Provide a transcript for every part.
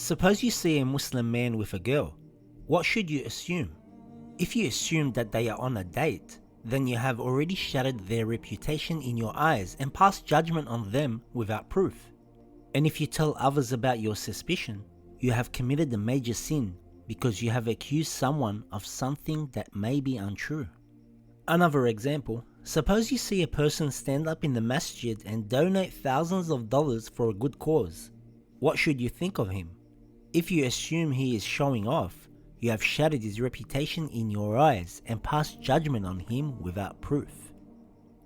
Suppose you see a Muslim man with a girl. What should you assume? If you assume that they are on a date, then you have already shattered their reputation in your eyes and passed judgment on them without proof. And if you tell others about your suspicion, you have committed a major sin because you have accused someone of something that may be untrue. Another example, suppose you see a person stand up in the masjid and donate thousands of dollars for a good cause. What should you think of him? If you assume he is showing off, you have shattered his reputation in your eyes and passed judgment on him without proof.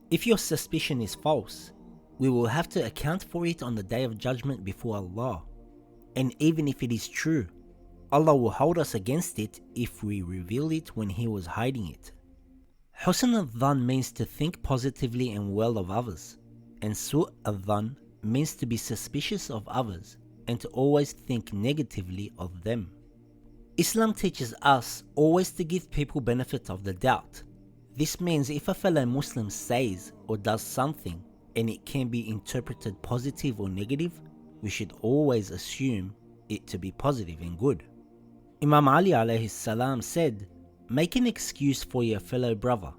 If your suspicion is false, we will have to account for it on the day of judgment before Allah. And even if it is true, Allah will hold us against it if we reveal it when He was hiding it. Husn al-Dhan means to think positively and well of others, and al-Dhan means to be suspicious of others and to always think negatively of them. Islam teaches us always to give people benefit of the doubt. This means if a fellow Muslim says or does something and it can be interpreted positive or negative, we should always assume it to be positive and good. Imam Ali alayhi salam said, "Make an excuse for your fellow brother,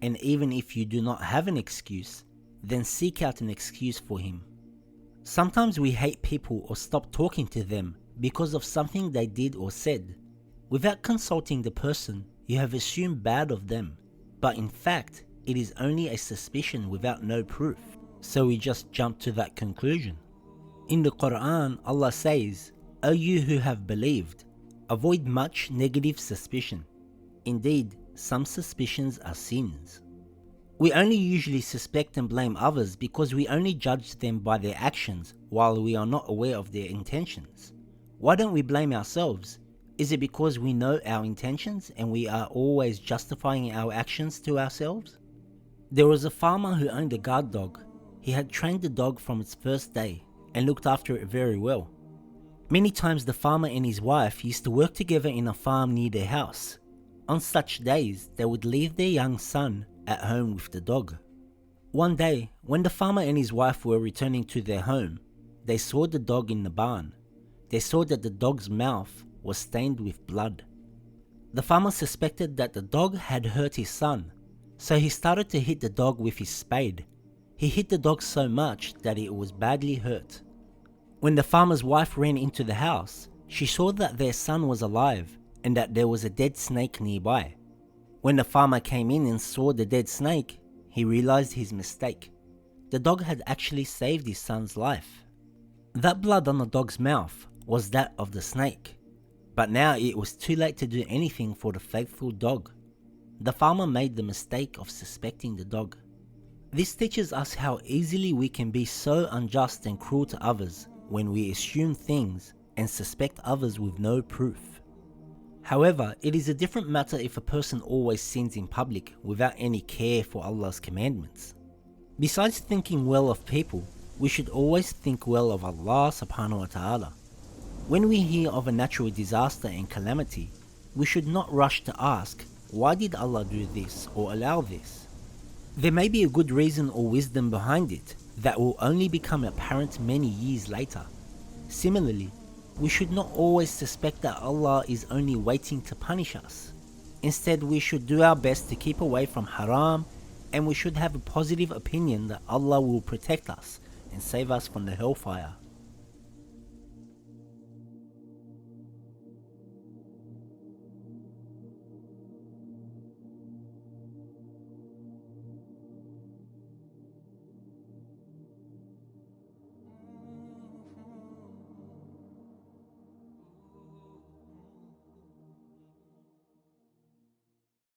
and even if you do not have an excuse, then seek out an excuse for him." Sometimes we hate people or stop talking to them because of something they did or said. Without consulting the person, you have assumed bad of them, but in fact, it is only a suspicion without no proof, so we just jump to that conclusion. In the Quran, Allah says, "O you who have believed, avoid much negative suspicion. Indeed, some suspicions are sins." We only usually suspect and blame others because we only judge them by their actions while we are not aware of their intentions. Why don't we blame ourselves? Is it because we know our intentions and we are always justifying our actions to ourselves? There was a farmer who owned a guard dog. He had trained the dog from its first day and looked after it very well. Many times the farmer and his wife used to work together in a farm near their house. On such days, they would leave their young son at home with the dog. One day, when the farmer and his wife were returning to their home, they saw the dog in the barn. They saw that the dog's mouth was stained with blood. The farmer suspected that the dog had hurt his son, so he started to hit the dog with his spade. He hit the dog so much that it was badly hurt. When the farmer's wife ran into the house, she saw that their son was alive and that there was a dead snake nearby. When the farmer came in and saw the dead snake, he realized his mistake. The dog had actually saved his son's life. That blood on the dog's mouth was that of the snake, but now it was too late to do anything for the faithful dog. The farmer made the mistake of suspecting the dog. This teaches us how easily we can be so unjust and cruel to others when we assume things and suspect others with no proof. However, it is a different matter if a person always sins in public without any care for Allah's commandments. Besides thinking well of people, we should always think well of Allah subhanahu wa ta'ala. When we hear of a natural disaster and calamity, we should not rush to ask, why did Allah do this or allow this? There may be a good reason or wisdom behind it that will only become apparent many years later. Similarly, we should not always suspect that Allah is only waiting to punish us. Instead, we should do our best to keep away from haram, and we should have a positive opinion that Allah will protect us and save us from the hellfire.